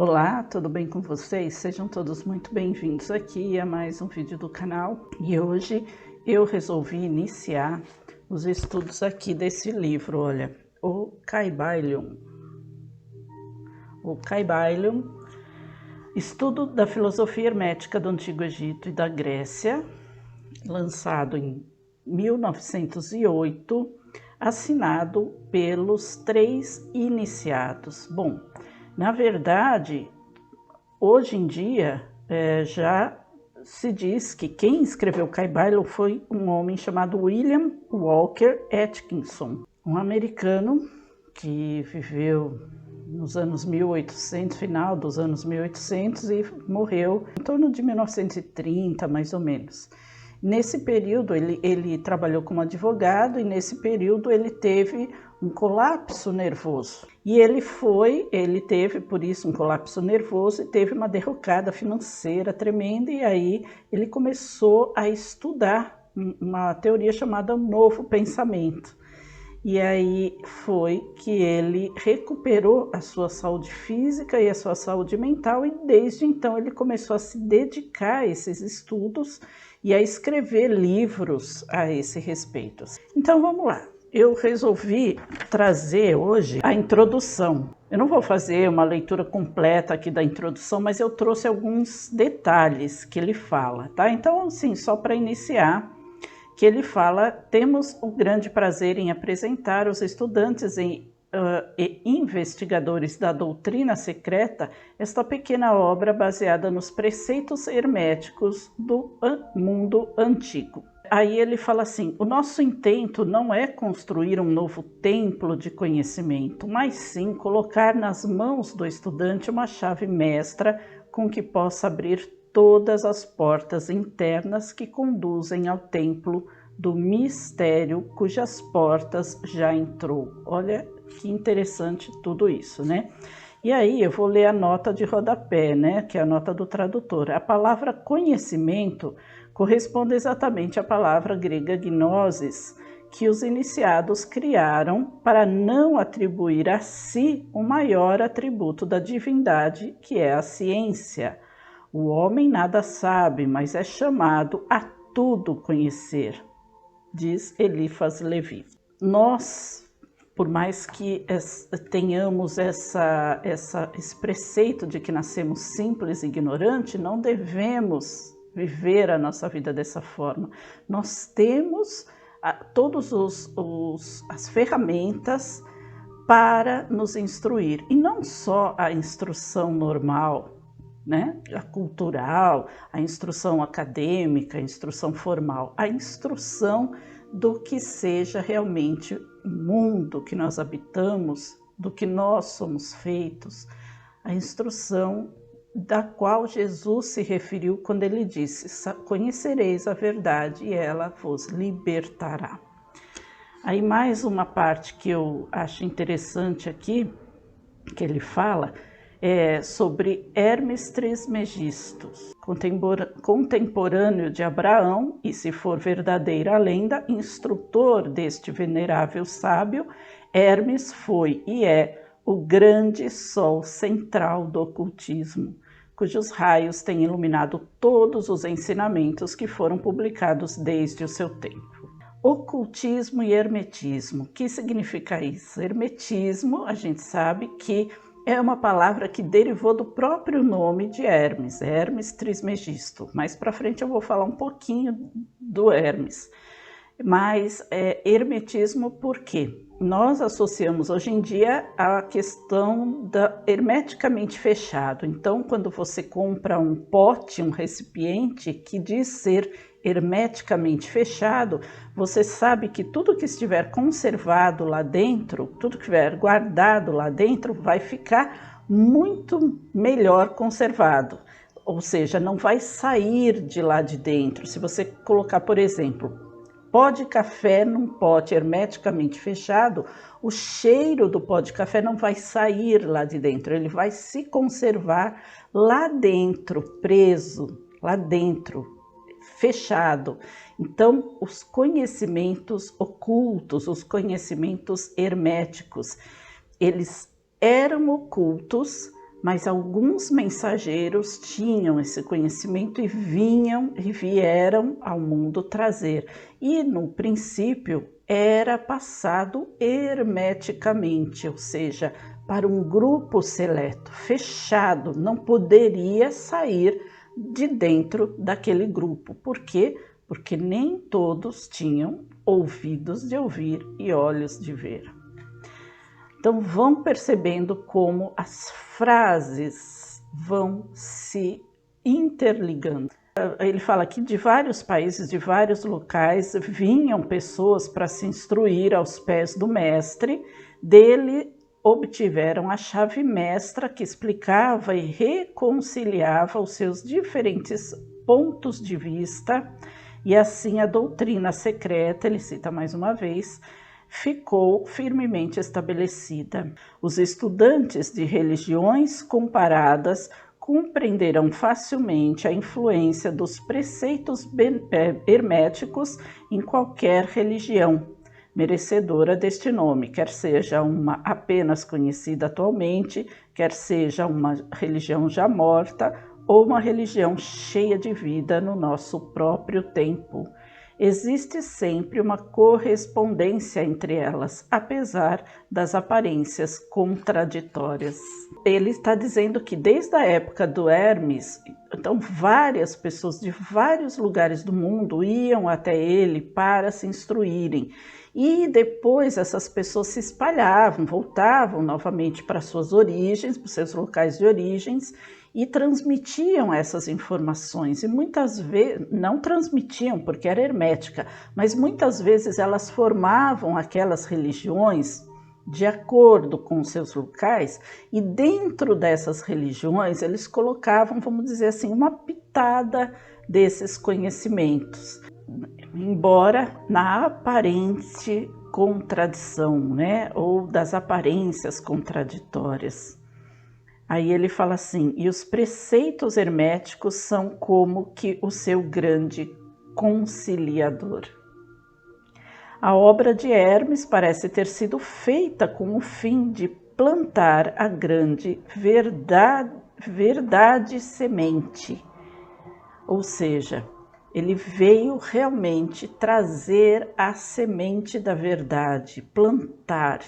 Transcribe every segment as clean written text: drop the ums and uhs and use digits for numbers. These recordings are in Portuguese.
Olá, tudo bem com vocês? Sejam todos muito bem-vindos aqui a mais um vídeo do canal. E hoje eu resolvi iniciar os estudos aqui desse livro, olha, o Kybalion. O Kybalion, Estudo da Filosofia Hermética do Antigo Egito e da Grécia, lançado em 1908, assinado pelos 3 iniciados. Bom, na verdade, hoje em dia já se diz que quem escreveu Kybalion foi um homem chamado William Walker Atkinson, um americano que viveu nos anos 1800, final dos anos 1800, e morreu em torno de 1930, mais ou menos. Nesse período ele trabalhou como advogado e nesse período ele teve um colapso nervoso. E ele teve por isso um colapso nervoso e teve uma derrocada financeira tremenda, e aí ele começou a estudar uma teoria chamada Novo Pensamento. E aí foi que ele recuperou a sua saúde física e a sua saúde mental, e desde então ele começou a se dedicar a esses estudos e a escrever livros a esse respeito. Então vamos lá, eu resolvi trazer hoje a introdução. Eu não vou fazer uma leitura completa aqui da introdução, mas eu trouxe alguns detalhes que ele fala, tá? Então, assim, só para iniciar, que ele fala: temos o grande prazer em apresentar aos estudantes e investigadores da doutrina secreta esta pequena obra baseada nos preceitos herméticos do mundo antigo. Aí ele fala assim: o nosso intento não é construir um novo templo de conhecimento, mas sim colocar nas mãos do estudante uma chave mestra com que possa abrir todas as portas internas que conduzem ao templo do mistério cujas portas já entrou. Olha que interessante tudo isso, né? E aí eu vou ler a nota de rodapé, né? Que é a nota do tradutor. A palavra conhecimento corresponde exatamente à palavra grega gnosis, que os iniciados criaram para não atribuir a si o maior atributo da divindade, que é a ciência. O homem nada sabe, mas é chamado a tudo conhecer, diz Eliphas Levi. Nós, por mais que tenhamos esse preceito de que nascemos simples e ignorantes, não devemos viver a nossa vida dessa forma. Nós temos todas as ferramentas para nos instruir, e não só a instrução normal, né? A cultural, a instrução acadêmica, a instrução formal, a instrução do que seja realmente o mundo que nós habitamos, do que nós somos feitos, a instrução da qual Jesus se referiu quando ele disse: conhecereis a verdade e ela vos libertará. Aí mais uma parte que eu acho interessante aqui, que ele fala, sobre Hermes Trismegisto, contemporâneo de Abraão e, se for verdadeira a lenda, instrutor deste venerável sábio. Hermes foi e é o grande sol central do ocultismo, cujos raios têm iluminado todos os ensinamentos que foram publicados desde o seu tempo. Ocultismo e hermetismo. O que significa isso? Hermetismo, a gente sabe que é uma palavra que derivou do próprio nome de Hermes, Hermes Trismegisto. Mais para frente eu vou falar um pouquinho do Hermes. Mas hermetismo por quê? Nós associamos hoje em dia a questão da hermeticamente fechado. Então, quando você compra um pote, um recipiente que diz ser hermeticamente fechado, você sabe que tudo que estiver conservado lá dentro, tudo que estiver guardado lá dentro, vai ficar muito melhor conservado. Ou seja, não vai sair de lá de dentro. Se você colocar, por exemplo, pó de café num pote hermeticamente fechado, o cheiro do pó de café não vai sair lá de dentro, ele vai se conservar lá dentro, preso, lá dentro, fechado. Então, os conhecimentos ocultos, os conhecimentos herméticos, eles eram ocultos, mas alguns mensageiros tinham esse conhecimento e vieram ao mundo trazer. E no princípio era passado hermeticamente, ou seja, para um grupo seleto, fechado, não poderia sair de dentro daquele grupo. Por quê? Porque nem todos tinham ouvidos de ouvir e olhos de ver. Então vão percebendo como as frases vão se interligando. Ele fala aqui de vários países, de vários locais, vinham pessoas para se instruir aos pés do mestre, dele obtiveram a chave mestra que explicava e reconciliava os seus diferentes pontos de vista, e assim a doutrina secreta, ele cita mais uma vez, ficou firmemente estabelecida. Os estudantes de religiões comparadas compreenderão facilmente a influência dos preceitos herméticos em qualquer religião merecedora deste nome, quer seja uma apenas conhecida atualmente, quer seja uma religião já morta ou uma religião cheia de vida no nosso próprio tempo. Existe sempre uma correspondência entre elas, apesar das aparências contraditórias. Ele está dizendo que desde a época do Hermes, então várias pessoas de vários lugares do mundo iam até ele para se instruírem. E depois essas pessoas se espalhavam, voltavam novamente para suas origens, para seus locais de origens, e transmitiam essas informações. E muitas vezes, não transmitiam porque era hermética, mas muitas vezes elas formavam aquelas religiões de acordo com seus locais, e dentro dessas religiões eles colocavam, vamos dizer assim, uma pitada desses conhecimentos, embora na aparente contradição, né, ou das aparências contraditórias. Aí ele fala assim, e os preceitos herméticos são como que o seu grande conciliador. A obra de Hermes parece ter sido feita com o fim de plantar a grande verdade semente, ou seja, ele veio realmente trazer a semente da verdade, plantar,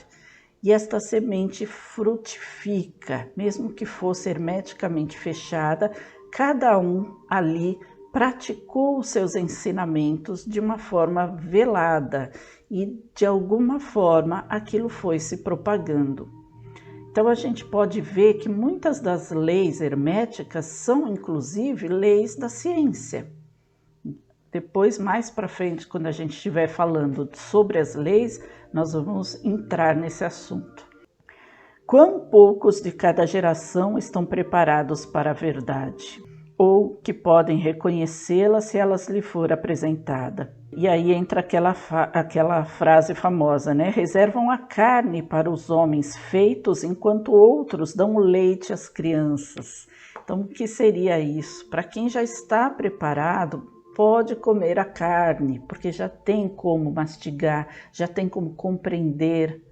e esta semente frutifica, mesmo que fosse hermeticamente fechada, cada um ali praticou os seus ensinamentos de uma forma velada e de alguma forma aquilo foi se propagando. Então a gente pode ver que muitas das leis herméticas são inclusive leis da ciência. Depois, mais para frente, quando a gente estiver falando sobre as leis, nós vamos entrar nesse assunto. Quão poucos de cada geração estão preparados para a verdade, ou que podem reconhecê-la se ela lhe for apresentada. E aí entra aquela frase famosa, né? Reservam a carne para os homens feitos, enquanto outros dão o leite às crianças. Então, o que seria isso? Para quem já está preparado, pode comer a carne, porque já tem como mastigar, já tem como compreender.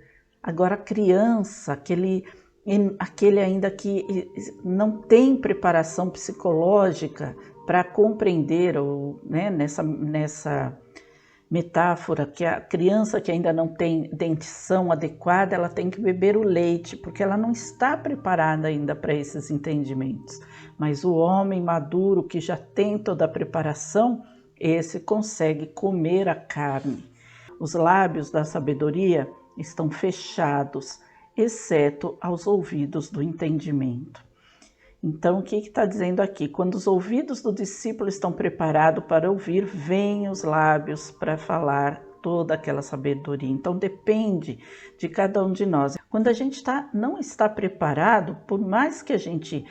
Agora, a criança, aquele ainda que não tem preparação psicológica para compreender, ou, né, nessa metáfora, que a criança que ainda não tem dentição adequada, ela tem que beber o leite, porque ela não está preparada ainda para esses entendimentos. Mas o homem maduro, que já tem toda a preparação, esse consegue comer a carne. Os lábios da sabedoria estão fechados, exceto aos ouvidos do entendimento. Então, o que está dizendo aqui? Quando os ouvidos do discípulo estão preparados para ouvir, vêm os lábios para falar toda aquela sabedoria. Então, depende de cada um de nós. Quando a gente não está preparado, por mais que a gente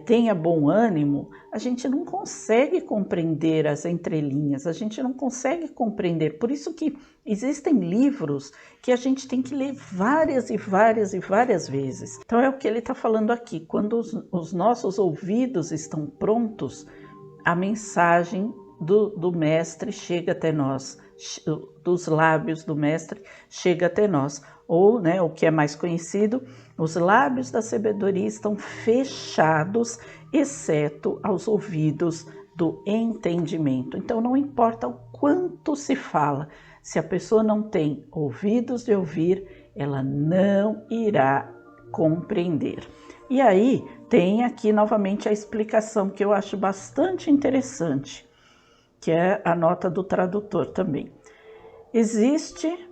tenha bom ânimo, a gente não consegue compreender as entrelinhas, a gente não consegue compreender. Por isso que existem livros que a gente tem que ler várias e várias e várias vezes. Então é o que ele está falando aqui. Quando os nossos ouvidos estão prontos, a mensagem do mestre chega até nós, dos lábios do mestre chega até nós. Ou, né, o que é mais conhecido, os lábios da sabedoria estão fechados, exceto aos ouvidos do entendimento. Então, não importa o quanto se fala, se a pessoa não tem ouvidos de ouvir, ela não irá compreender. E aí, tem aqui novamente a explicação que eu acho bastante interessante, que é a nota do tradutor também. Existe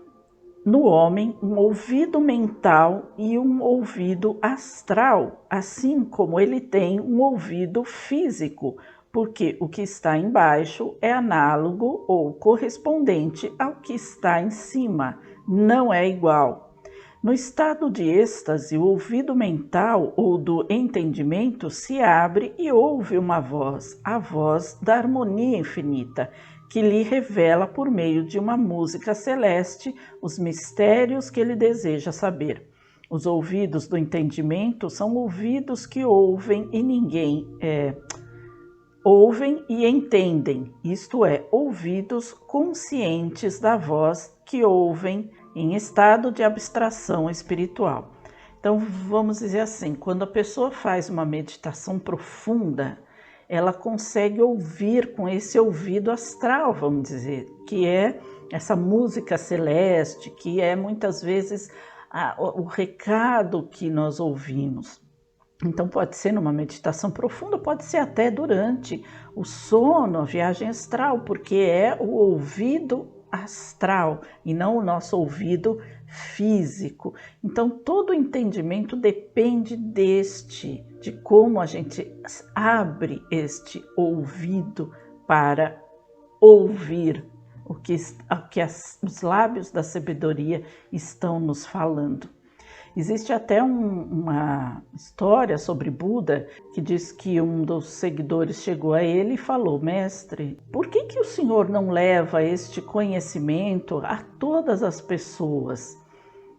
no homem um ouvido mental e um ouvido astral, assim como ele tem um ouvido físico, porque o que está embaixo é análogo ou correspondente ao que está em cima, não é igual. No estado de êxtase, o ouvido mental ou do entendimento se abre e ouve uma voz, a voz da harmonia infinita, que lhe revela por meio de uma música celeste os mistérios que ele deseja saber. Os ouvidos do entendimento são ouvidos que ouvem e ouvem e entendem, isto é, ouvidos conscientes da voz que ouvem em estado de abstração espiritual. Então, vamos dizer assim, quando a pessoa faz uma meditação profunda, ela consegue ouvir com esse ouvido astral, vamos dizer, que é essa música celeste, que é muitas vezes o recado que nós ouvimos. Então pode ser numa meditação profunda, pode ser até durante o sono, a viagem astral, porque é o ouvido astral e não o nosso ouvido físico. Então todo o entendimento depende de como a gente abre este ouvido para ouvir o que os lábios da sabedoria estão nos falando. Existe até uma história sobre Buda que diz que um dos seguidores chegou a ele e falou: mestre, por que o senhor não leva este conhecimento a todas as pessoas?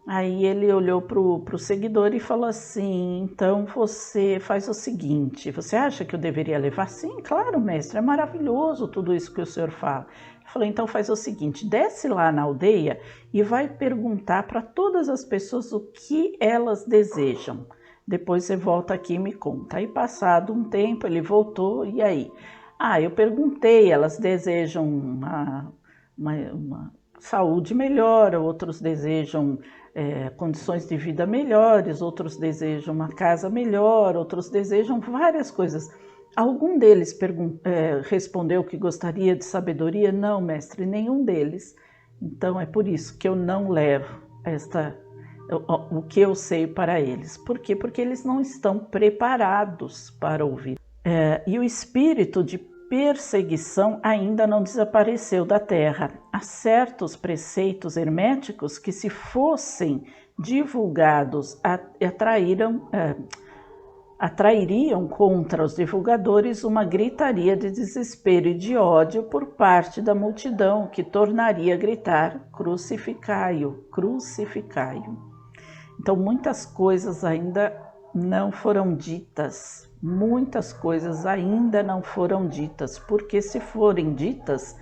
Aí ele olhou para o seguidor e falou assim: então você faz o seguinte, você acha que eu deveria levar? Sim, claro, mestre, é maravilhoso tudo isso que o senhor fala. Ele falou: então faz o seguinte, desce lá na aldeia e vai perguntar para todas as pessoas o que elas desejam. Depois você volta aqui e me conta. Aí passado um tempo ele voltou e aí? Eu perguntei, elas desejam uma saúde melhor, outros desejam condições de vida melhores, outros desejam uma casa melhor, outros desejam várias coisas. Algum deles respondeu que gostaria de sabedoria? Não, mestre, nenhum deles. Então é por isso que eu não levo o que eu sei para eles. Por quê? Porque eles não estão preparados para ouvir. E o espírito de perseguição ainda não desapareceu da Terra. Há certos preceitos herméticos que, se fossem divulgados, atrairiam contra os divulgadores uma gritaria de desespero e de ódio por parte da multidão, que tornaria a gritar: crucificai-o, crucificai-o. Então, muitas coisas ainda não foram ditas. Muitas coisas ainda não foram ditas, porque se forem ditas,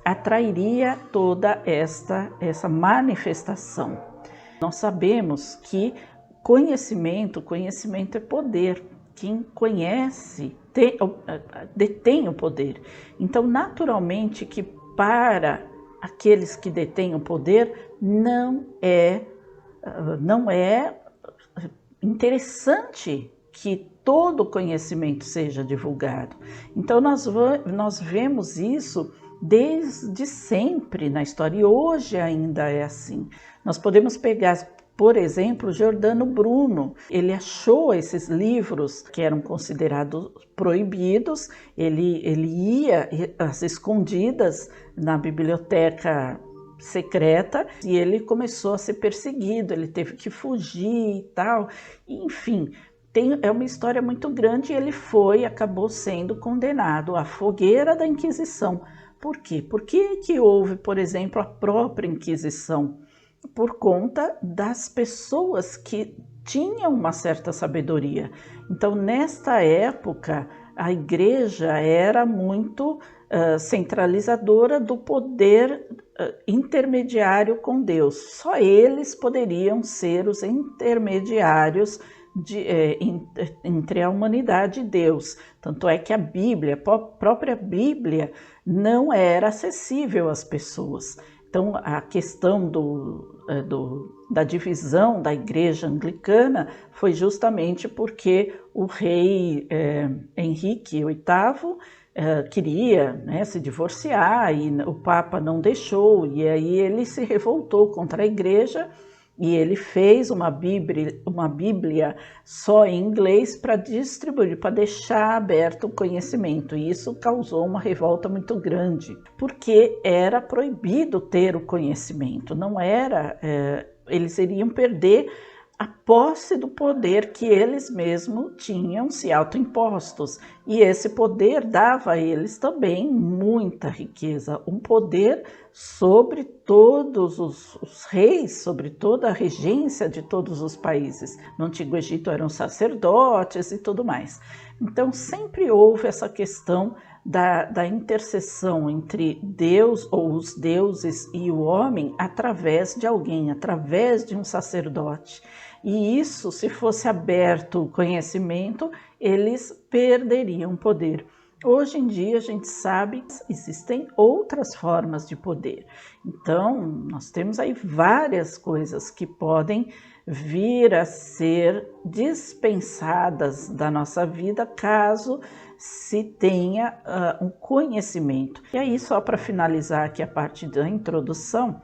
atrairia toda essa manifestação. Nós sabemos que conhecimento é poder. Quem conhece detém o poder. Então, naturalmente que para aqueles que detêm o poder não é interessante que todo conhecimento seja divulgado. Então nós vemos isso desde sempre na história e hoje ainda é assim. Nós podemos pegar, por exemplo, Giordano Bruno. Ele achou esses livros que eram considerados proibidos, ele ia às escondidas na biblioteca secreta e ele começou a ser perseguido, ele teve que fugir e tal, enfim. É uma história muito grande e ele acabou sendo condenado à fogueira da Inquisição. Por quê? Por que houve, por exemplo, a própria Inquisição? Por conta das pessoas que tinham uma certa sabedoria. Então, nesta época, a igreja era muito centralizadora do poder intermediário com Deus. Só eles poderiam ser os intermediários entre a humanidade e Deus. Tanto é que a Bíblia, a própria Bíblia, não era acessível às pessoas. Então, a questão da divisão da igreja anglicana foi justamente porque o rei Henrique VIII queria, né, se divorciar e o Papa não deixou, e aí ele se revoltou contra a igreja e ele fez uma Bíblia só em inglês para distribuir, para deixar aberto o conhecimento. E isso causou uma revolta muito grande, porque era proibido ter o conhecimento, não era, eles iriam perder a posse do poder que eles mesmos tinham se autoimpostos. E esse poder dava a eles também muita riqueza, um poder sobre todos os reis, sobre toda a regência de todos os países. No Antigo Egito eram sacerdotes e tudo mais. Então sempre houve essa questão da interseção entre Deus ou os deuses e o homem através de alguém, através de um sacerdote. E isso, se fosse aberto o conhecimento, eles perderiam poder. Hoje em dia a gente sabe que existem outras formas de poder. Então, nós temos aí várias coisas que podem vir a ser dispensadas da nossa vida caso se tenha um conhecimento. E aí, só para finalizar aqui a parte da introdução,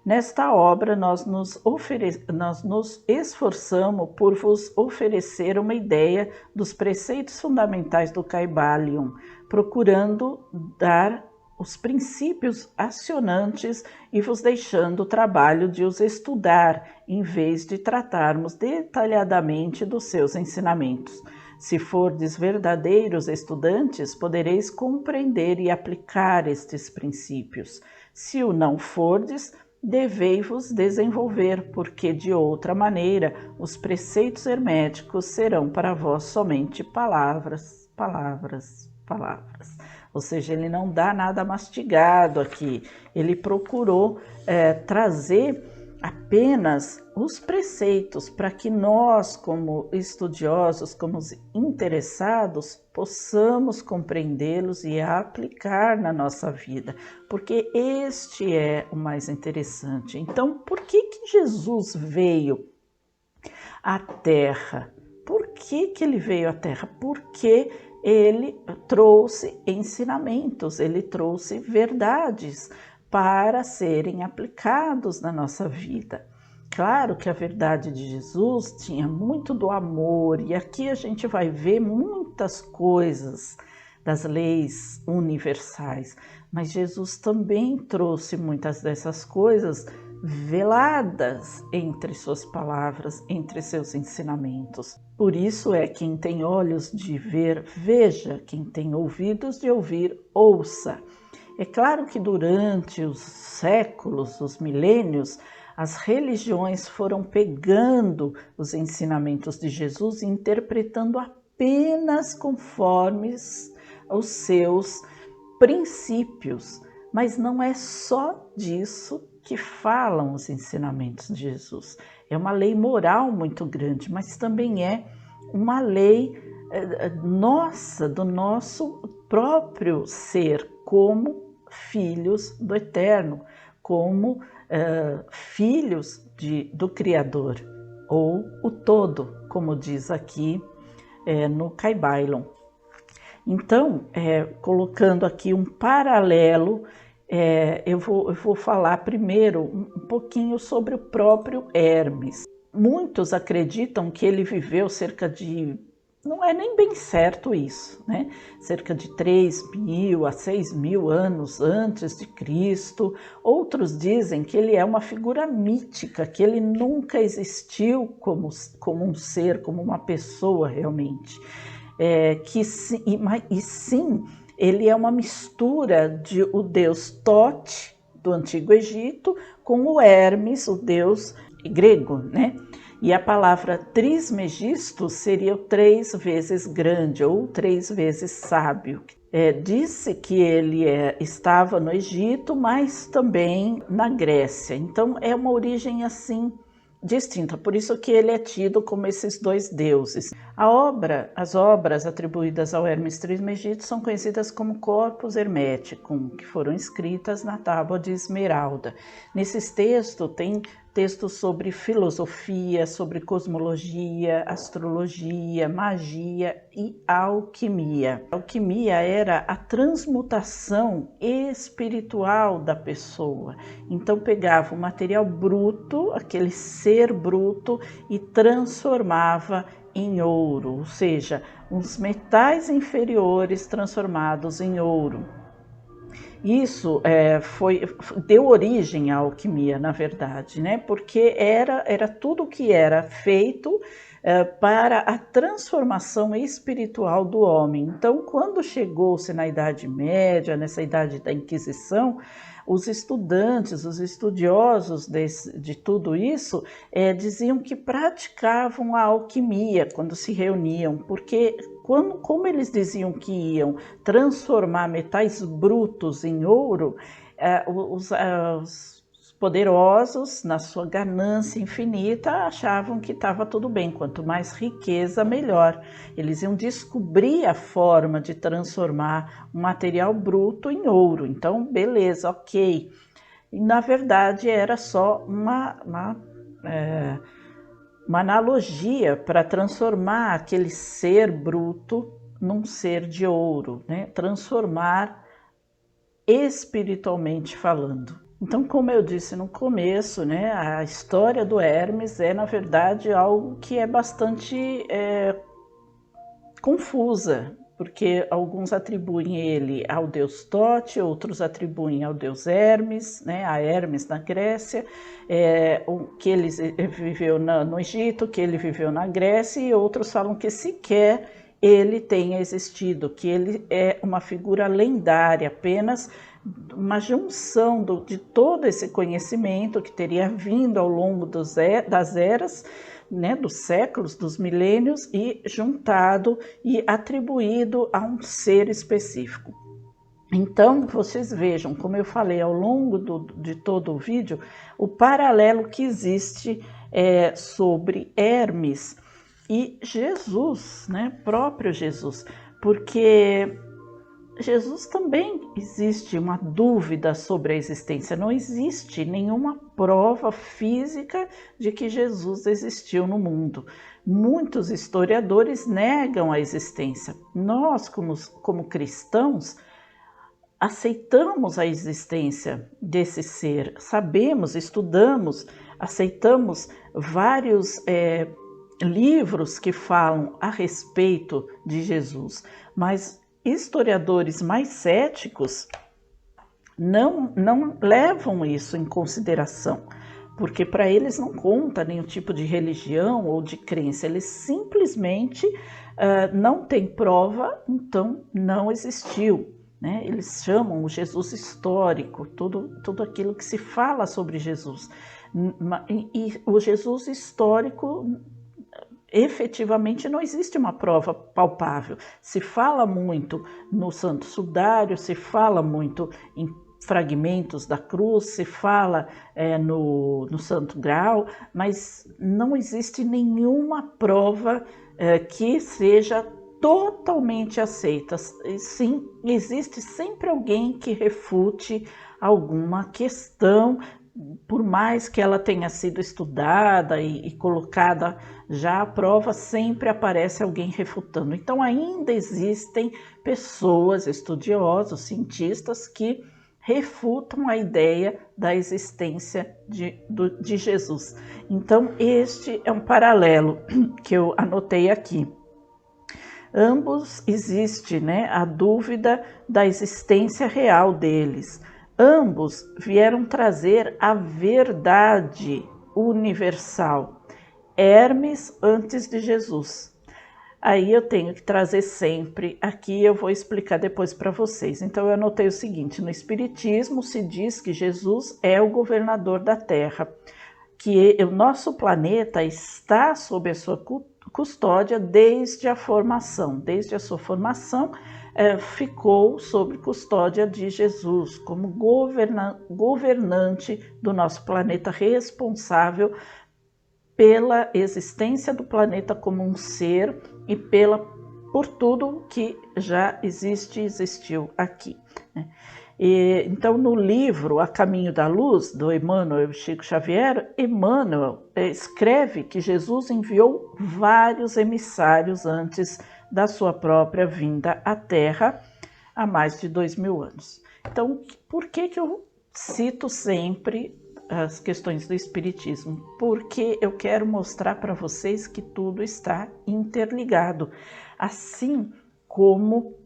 nesta obra nós nos esforçamos por vos oferecer uma ideia dos preceitos fundamentais do Kybalion, procurando dar os princípios acionantes e vos deixando o trabalho de os estudar, em vez de tratarmos detalhadamente dos seus ensinamentos. Se fordes verdadeiros estudantes, podereis compreender e aplicar estes princípios. Se o não fordes, devei-vos desenvolver, porque de outra maneira os preceitos herméticos serão para vós somente palavras, palavras, palavras. Ou seja, ele não dá nada mastigado aqui, ele procurou trazer apenas os preceitos para que nós, como estudiosos, como interessados, possamos compreendê-los e aplicar na nossa vida, porque este é o mais interessante. Então, por que Jesus veio à Terra? Por que ele veio à Terra? Porque ele trouxe ensinamentos, ele trouxe verdades para serem aplicados na nossa vida. Claro que a verdade de Jesus tinha muito do amor, e aqui a gente vai ver muitas coisas das leis universais, mas Jesus também trouxe muitas dessas coisas veladas entre suas palavras, entre seus ensinamentos. Por isso é: quem tem olhos de ver, veja; quem tem ouvidos de ouvir, ouça. É claro que durante os séculos, os milênios, as religiões foram pegando os ensinamentos de Jesus e interpretando apenas conforme os seus princípios. Mas não é só disso que falam os ensinamentos de Jesus. É uma lei moral muito grande, mas também é uma lei nossa, do nosso próprio ser, como filhos do Eterno, como filhos do Criador, ou o todo, como diz aqui no Kybalion. Então, colocando aqui um paralelo, eu vou falar primeiro um pouquinho sobre o próprio Hermes. Muitos acreditam que ele viveu cerca de, não é nem bem certo isso, né? Cerca de 3.000 a 6.000 anos antes de Cristo. Outros dizem que ele é uma figura mítica, que ele nunca existiu como um ser, como uma pessoa realmente. E sim, ele é uma mistura de o deus Tote, do Antigo Egito, com o Hermes, o deus grego, né? E a palavra trismegisto seria o 3 vezes grande ou 3 vezes sábio. Disse que ele estava no Egito, mas também na Grécia. Então é uma origem assim distinta, por isso que ele é tido como esses dois deuses. As obras atribuídas ao Hermes Trismegisto são conhecidas como Corpus Hermeticum, que foram escritas na Tábua de Esmeralda. Nesses textos tem textos sobre filosofia, sobre cosmologia, astrologia, magia e alquimia. A alquimia era a transmutação espiritual da pessoa. Então pegava o material bruto, aquele ser bruto, e transformava em ouro, ou seja, os metais inferiores transformados em ouro. Isso deu origem à alquimia, na verdade, né? Porque era tudo que era feito para a transformação espiritual do homem. Então, quando chegou-se na Idade Média, nessa idade da Inquisição, os estudantes, os estudiosos de tudo isso, diziam que praticavam a alquimia quando se reuniam, porque como eles diziam que iam transformar metais brutos em ouro, os poderosos, na sua ganância infinita, achavam que estava tudo bem, quanto mais riqueza, melhor. Eles iam descobrir a forma de transformar um material bruto em ouro. Então, beleza, ok. E, na verdade, era só uma analogia para transformar aquele ser bruto num ser de ouro, né? Transformar espiritualmente falando. Então, como eu disse no começo, né, a história do Hermes na verdade, algo que é bastante confusa, porque alguns atribuem ele ao deus Tote, outros atribuem ao deus Hermes, né, a Hermes na Grécia, que ele viveu no Egito, que ele viveu na Grécia, e outros falam que sequer ele tenha existido, que ele é uma figura lendária, apenas uma junção de todo esse conhecimento que teria vindo ao longo das eras, né, dos séculos, dos milênios, e juntado e atribuído a um ser específico. Então, vocês vejam, como eu falei ao longo de todo o vídeo, o paralelo que existe sobre Hermes e Jesus, né, próprio Jesus, porque Jesus também existe uma dúvida sobre a existência, não existe nenhuma prova física de que Jesus existiu no mundo. Muitos historiadores negam a existência. Nós, como cristãos, aceitamos a existência desse ser, sabemos, estudamos, aceitamos vários livros que falam a respeito de Jesus, mas historiadores mais céticos não levam isso em consideração, porque para eles não conta nenhum tipo de religião ou de crença, eles simplesmente não têm prova, então não existiu, né? Eles chamam o Jesus histórico, tudo aquilo que se fala sobre Jesus, e o Jesus histórico efetivamente não existe uma prova palpável. Se fala muito no Santo Sudário, se fala muito em fragmentos da cruz, se fala no Santo Graal, mas não existe nenhuma prova que seja totalmente aceita. Sim, existe sempre alguém que refute alguma questão, por mais que ela tenha sido estudada e colocada já à prova, sempre aparece alguém refutando. Então ainda existem pessoas, estudiosos, cientistas, que refutam a ideia da existência de Jesus. Então este é um paralelo que eu anotei aqui. Ambos existe, né, a dúvida da existência real deles. Ambos vieram trazer a verdade universal. Hermes antes de Jesus. Aí eu tenho que trazer sempre, aqui eu vou explicar depois para vocês. Então eu anotei o seguinte: no Espiritismo se diz que Jesus é o governador da Terra. que o nosso planeta está sob a sua custódia desde a formação. Desde a sua formação, ficou sob custódia de Jesus, como governante do nosso planeta, responsável pela existência do planeta como um ser e por tudo que já existiu aqui, né? Então, no livro A Caminho da Luz, do Emmanuel Chico Xavier, Emmanuel escreve que Jesus enviou vários emissários antes da sua própria vinda à Terra, há mais de 2000 anos. Então, por que eu cito sempre as questões do Espiritismo? Porque eu quero mostrar para vocês que tudo está interligado, assim como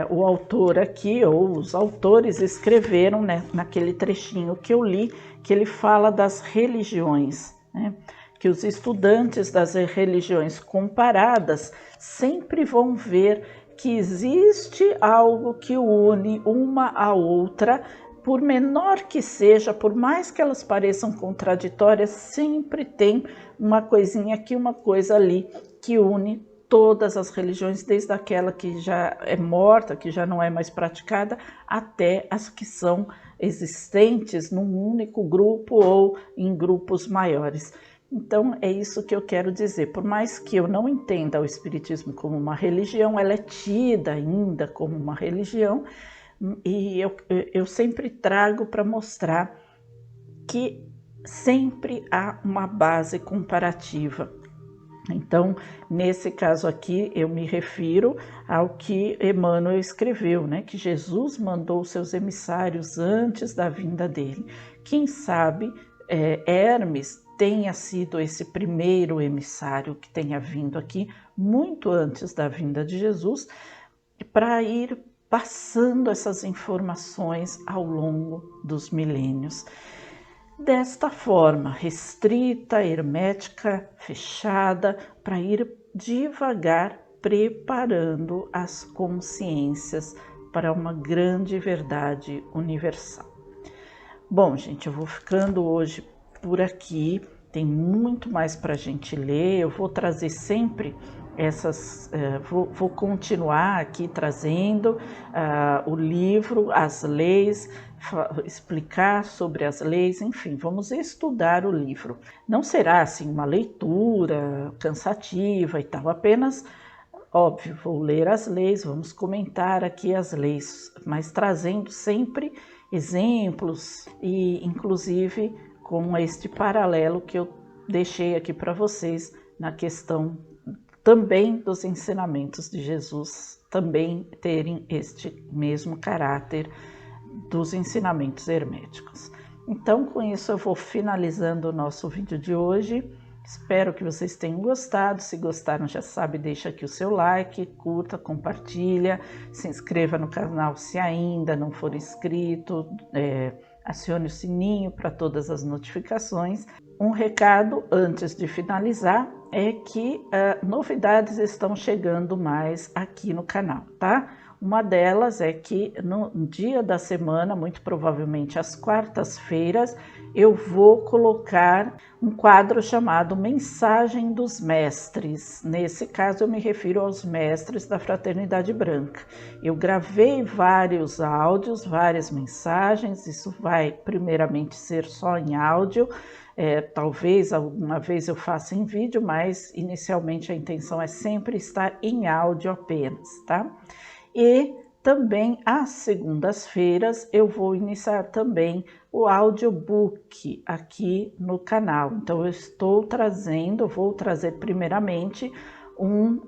o autor aqui, ou os autores escreveram, né, naquele trechinho que eu li, que ele fala das religiões, né, que os estudantes das religiões comparadas sempre vão ver que existe algo que une uma à outra, por menor que seja, por mais que elas pareçam contraditórias, sempre tem uma coisinha aqui, uma coisa ali, que une todas as religiões, desde aquela que já é morta, que já não é mais praticada, até as que são existentes num único grupo ou em grupos maiores. Então, é isso que eu quero dizer. Por mais que eu não entenda o Espiritismo como uma religião, ela é tida ainda como uma religião, e eu sempre trago para mostrar que sempre há uma base comparativa. Então, nesse caso aqui, eu me refiro ao que Emmanuel escreveu, né? Que Jesus mandou seus emissários antes da vinda dele. Quem sabe Hermes tenha sido esse primeiro emissário que tenha vindo aqui muito antes da vinda de Jesus, para ir passando essas informações ao longo dos milênios. Desta forma, restrita, hermética, fechada, para ir devagar preparando as consciências para uma grande verdade universal. Bom, gente, eu vou ficando hoje por aqui. Tem muito mais para a gente ler. Eu vou trazer sempre vou continuar aqui trazendo o livro, as leis, explicar sobre as leis, enfim, vamos estudar o livro. Não será assim uma leitura cansativa e tal, apenas, óbvio, vou ler as leis, vamos comentar aqui as leis, mas trazendo sempre exemplos e inclusive com este paralelo que eu deixei aqui para vocês na questão também dos ensinamentos de Jesus, também terem este mesmo caráter dos ensinamentos herméticos. Então, com isso eu vou finalizando o nosso vídeo de hoje. Espero que vocês tenham gostado. Se gostaram, já sabe, deixa aqui o seu like, curta, compartilha, se inscreva no canal se ainda não for inscrito, acione o sininho para todas as notificações. Um recado antes de finalizar é que novidades estão chegando mais aqui no canal, tá? Uma delas é que no dia da semana, muito provavelmente às quartas-feiras, eu vou colocar um quadro chamado Mensagem dos Mestres. Nesse caso, eu me refiro aos mestres da Fraternidade Branca. Eu gravei vários áudios, várias mensagens, isso vai primeiramente ser só em áudio. Talvez alguma vez eu faça em vídeo, mas inicialmente a intenção é sempre estar em áudio apenas, tá? E também às segundas-feiras eu vou iniciar também o audiobook aqui no canal. Então eu vou trazer primeiramente um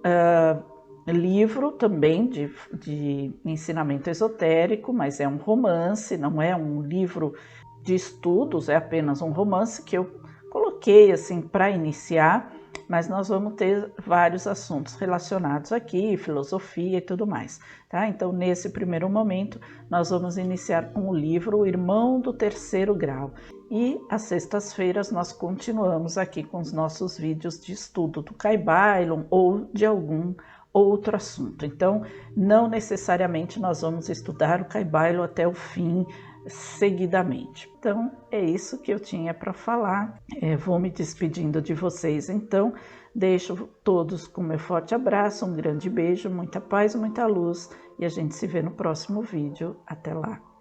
livro também de ensinamento esotérico, mas é um romance, não é um livro de estudos, é apenas um romance que eu coloquei assim para iniciar, mas nós vamos ter vários assuntos relacionados aqui, filosofia e tudo mais, tá? Então, nesse primeiro momento, nós vamos iniciar com o livro O Irmão do Terceiro Grau. E às sextas-feiras nós continuamos aqui com os nossos vídeos de estudo do Kybalion ou de algum outro assunto. Então, não necessariamente nós vamos estudar o Kybalion até o fim seguidamente. Então, é isso que eu tinha para falar. Vou me despedindo de vocês, então. Deixo todos com meu forte abraço, um grande beijo, muita paz, muita luz, e a gente se vê no próximo vídeo. Até lá!